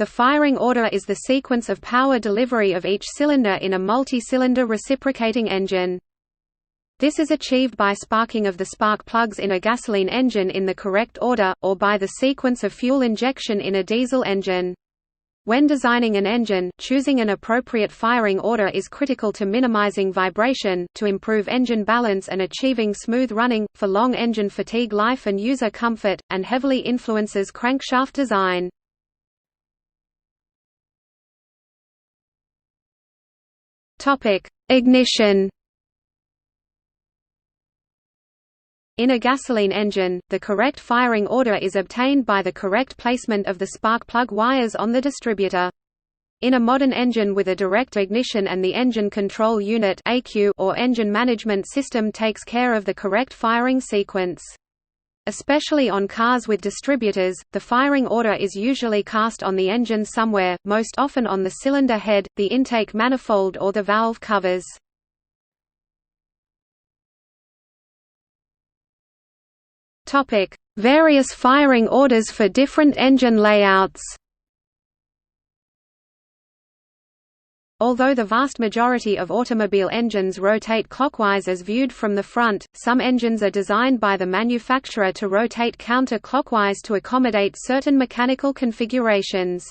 The firing order is the sequence of power delivery of each cylinder in a multi-cylinder reciprocating engine. This is achieved by sparking of the spark plugs in a gasoline engine in the correct order, or by the sequence of fuel injection in a diesel engine. When designing an engine, choosing an appropriate firing order is critical to minimizing vibration, to improve engine balance and achieving smooth running, for long engine fatigue life and user comfort, and heavily influences crankshaft design. Ignition. In a gasoline engine, the correct firing order is obtained by the correct placement of the spark plug wires on the distributor. In a modern engine with a direct ignition, and the engine control unit or engine management system takes care of the correct firing sequence. Especially on cars with distributors, the firing order is usually cast on the engine somewhere, most often on the cylinder head, the intake manifold or the valve covers. Various firing orders for different engine layouts. Although the vast majority of automobile engines rotate clockwise as viewed from the front, some engines are designed by the manufacturer to rotate counter-clockwise to accommodate certain mechanical configurations.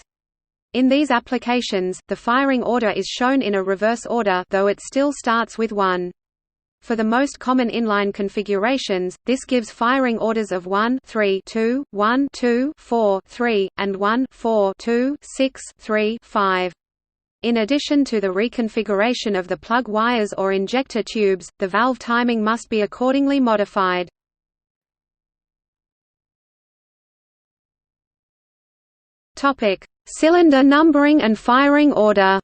In these applications, the firing order is shown in a reverse order, though it still starts with 1. For the most common inline configurations, this gives firing orders of 1 3 2 1 2 4 3 and 1 4 2 6 3 5. In addition to the reconfiguration of the plug wires or injector tubes, the valve timing must be accordingly modified. Topic: Cylinder numbering and firing order.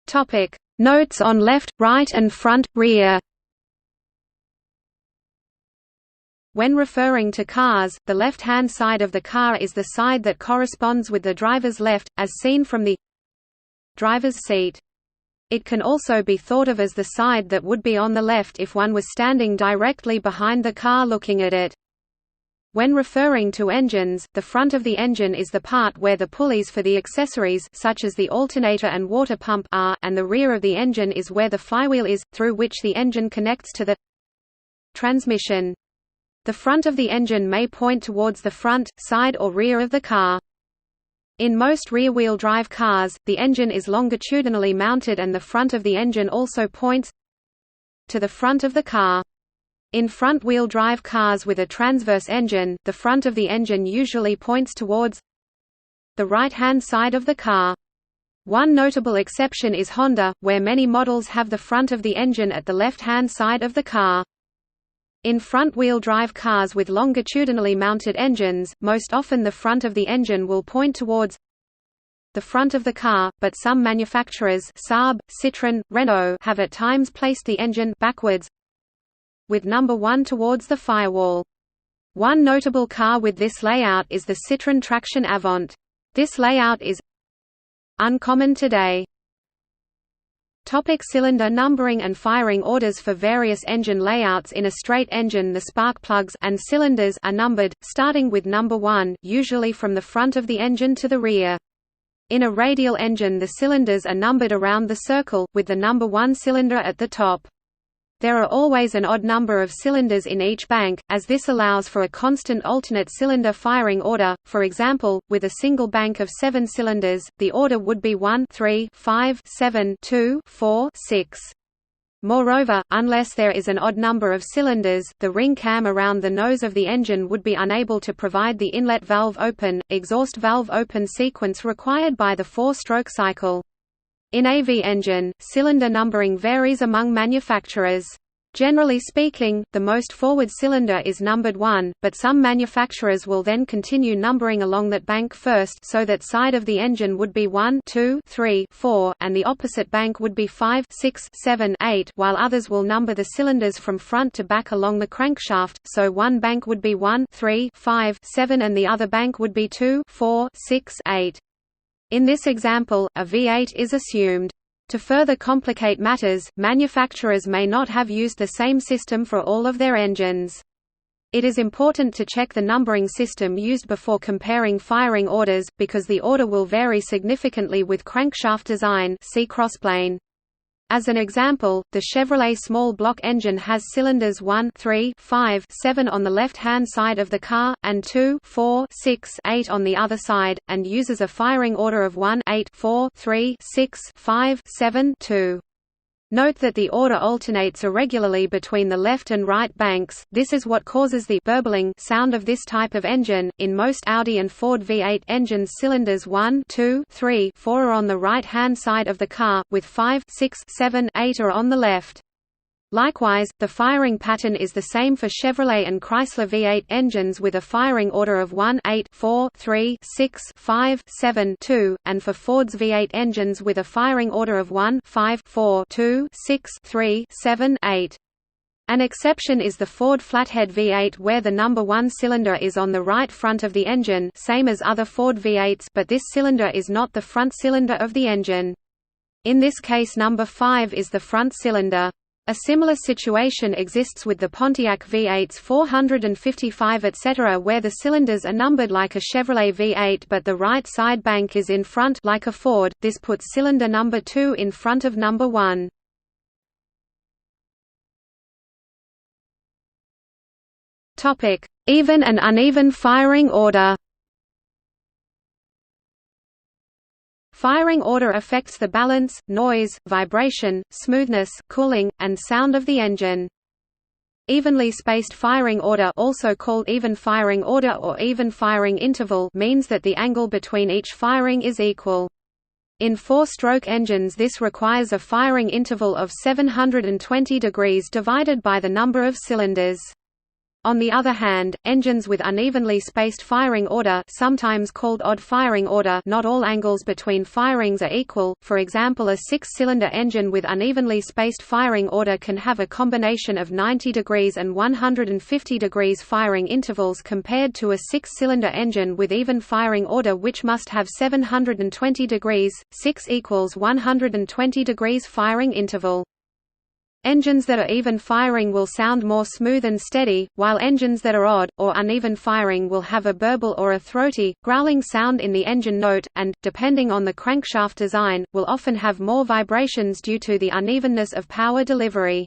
Topic: Notes on left, right and front, rear. When referring to cars, the left-hand side of the car is the side that corresponds with the driver's left, as seen from the driver's seat. It can also be thought of as the side that would be on the left if one was standing directly behind the car looking at it. When referring to engines, the front of the engine is the part where the pulleys for the accessories such as the alternator and water pump are, and the rear of the engine is where the flywheel is, through which the engine connects to the transmission. The front of the engine may point towards the front, side or rear of the car. In most rear-wheel drive cars, the engine is longitudinally mounted and the front of the engine also points to the front of the car. In front-wheel drive cars with a transverse engine, the front of the engine usually points towards the right-hand side of the car. One notable exception is Honda, where many models have the front of the engine at the left-hand side of the car. In front-wheel drive cars with longitudinally mounted engines, most often the front of the engine will point towards the front of the car, but some manufacturers Saab, Citroën, Renault have at times placed the engine backwards with number 1 towards the firewall. One notable car with this layout is the Citroën Traction Avant. This layout is uncommon today. Topic: cylinder numbering and firing orders. For various engine layouts in a straight engine, the spark plugs and cylinders are numbered, starting with number 1, usually from the front of the engine to the rear. In a radial engine, the cylinders are numbered around the circle, with the number 1 cylinder at the top. There are always an odd number of cylinders in each bank, as this allows for a constant alternate cylinder firing order. For example, with a single bank of 7 cylinders, the order would be 1 3 5 7 2 4 6. Moreover, unless there is an odd number of cylinders, the ring cam around the nose of the engine would be unable to provide the inlet valve open, exhaust valve open sequence required by the 4-stroke cycle. In AV engine, cylinder numbering varies among manufacturers. Generally speaking, the most forward cylinder is numbered 1, but some manufacturers will then continue numbering along that bank first, so that side of the engine would be 1 2 3 4, and the opposite bank would be 5 6 7 8, while others will number the cylinders from front to back along the crankshaft, so one bank would be 1 3 5 7 and the other bank would be 2 4 6 8. In this example, a V8 is assumed. To further complicate matters, manufacturers may not have used the same system for all of their engines. It is important to check the numbering system used before comparing firing orders, because the order will vary significantly with crankshaft design. See crossplane. As an example, the Chevrolet small block engine has cylinders 1, 3, 5, 7 on the left-hand side of the car, and 2, 4, 6, 8 on the other side, and uses a firing order of 1, 8, 4, 3, 6, 5, 7, 2. Note that the order alternates irregularly between the left and right banks. This is what causes the burbling sound of this type of engine. In most Audi and Ford V8 engines, cylinders 1, 2, 3, 4 are on the right-hand side of the car, with 5, 6, 7, 8 are on the left. Likewise, the firing pattern is the same for Chevrolet and Chrysler V8 engines with a firing order of 1, 8, 4, 3, 6, 5, 7, 2, and for Ford's V8 engines with a firing order of 1, 5, 4, 2, 6, 3, 7, 8. An exception is the Ford Flathead V8 where the number 1 cylinder is on the right front of the engine, same as other Ford V8s, but this cylinder is not the front cylinder of the engine. In this case number 5 is the front cylinder. A similar situation exists with the Pontiac V8s 455 etc. where the cylinders are numbered like a Chevrolet V8 but the right side bank is in front like a Ford. This puts cylinder number 2 in front of number 1. Topic: Even and uneven firing order. Firing order affects the balance, noise, vibration, smoothness, cooling, and sound of the engine. Evenly spaced firing order, also called even firing order or even firing interval, means that the angle between each firing is equal. In 4-stroke engines this requires a firing interval of 720 degrees divided by the number of cylinders. On the other hand, engines with unevenly spaced firing order, sometimes called odd firing order, not all angles between firings are equal. For example, a 6-cylinder engine with unevenly spaced firing order can have a combination of 90 degrees and 150 degrees firing intervals compared to a 6-cylinder engine with even firing order which must have 720 degrees, 6 equals 120 degrees firing interval. Engines that are even firing will sound more smooth and steady, while engines that are odd, or uneven firing will have a burble or a throaty, growling sound in the engine note, and, depending on the crankshaft design, will often have more vibrations due to the unevenness of power delivery.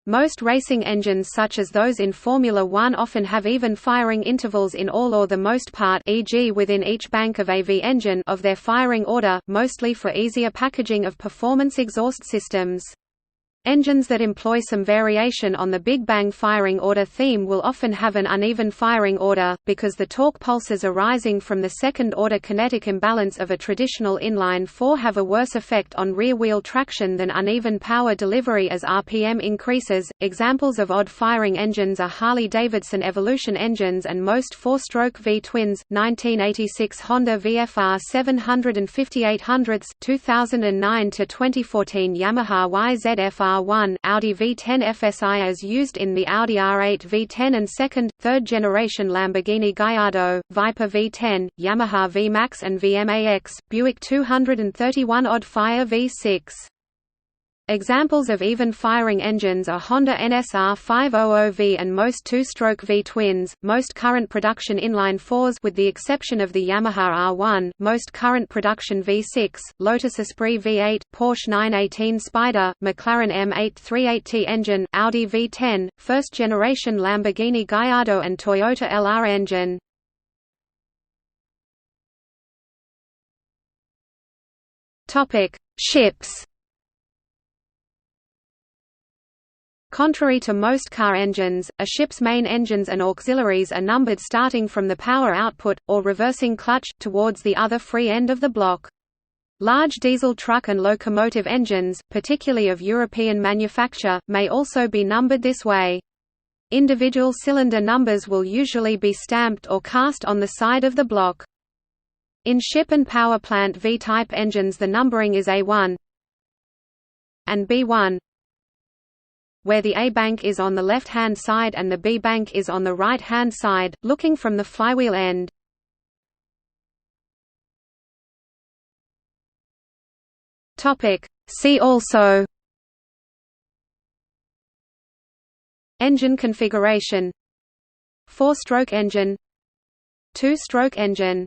Most racing engines such as those in Formula One often have even firing intervals in all or the most part, e.g. within each bank of a V engine, of their firing order, mostly for easier packaging of performance exhaust systems. Engines that employ some variation on the Big Bang firing order theme will often have an uneven firing order, because the torque pulses arising from the second-order kinetic imbalance of a traditional inline-4 have a worse effect on rear-wheel traction than uneven power delivery as RPM increases. Examples of odd firing engines are Harley-Davidson Evolution engines and most 4-stroke V-twins, 1986 Honda VFR 750/800, 2009 to 2014 Yamaha YZF-R1, Audi V10 FSI as used in the Audi R8 V10 and second, third generation Lamborghini Gallardo, Viper V10, Yamaha VMAX and VMAX, Buick 231 Odd Fire V6. Examples of even firing engines are Honda NSR 500V and most 2-stroke V-twins, most current production inline-4s with the exception of the Yamaha R1, most current production V6, Lotus Esprit V8, Porsche 918 Spider, McLaren M838T engine, Audi V10, first-generation Lamborghini Gallardo and Toyota LR engine. Ships. Contrary to most car engines, a ship's main engines and auxiliaries are numbered starting from the power output, or reversing clutch, towards the other free end of the block. Large diesel truck and locomotive engines, particularly of European manufacture, may also be numbered this way. Individual cylinder numbers will usually be stamped or cast on the side of the block. In ship and power plant V-type engines the numbering is A1 and B1, where the A bank is on the left-hand side and the B bank is on the right-hand side, looking from the flywheel end. See also: Engine configuration, 4-stroke engine, 2-stroke engine.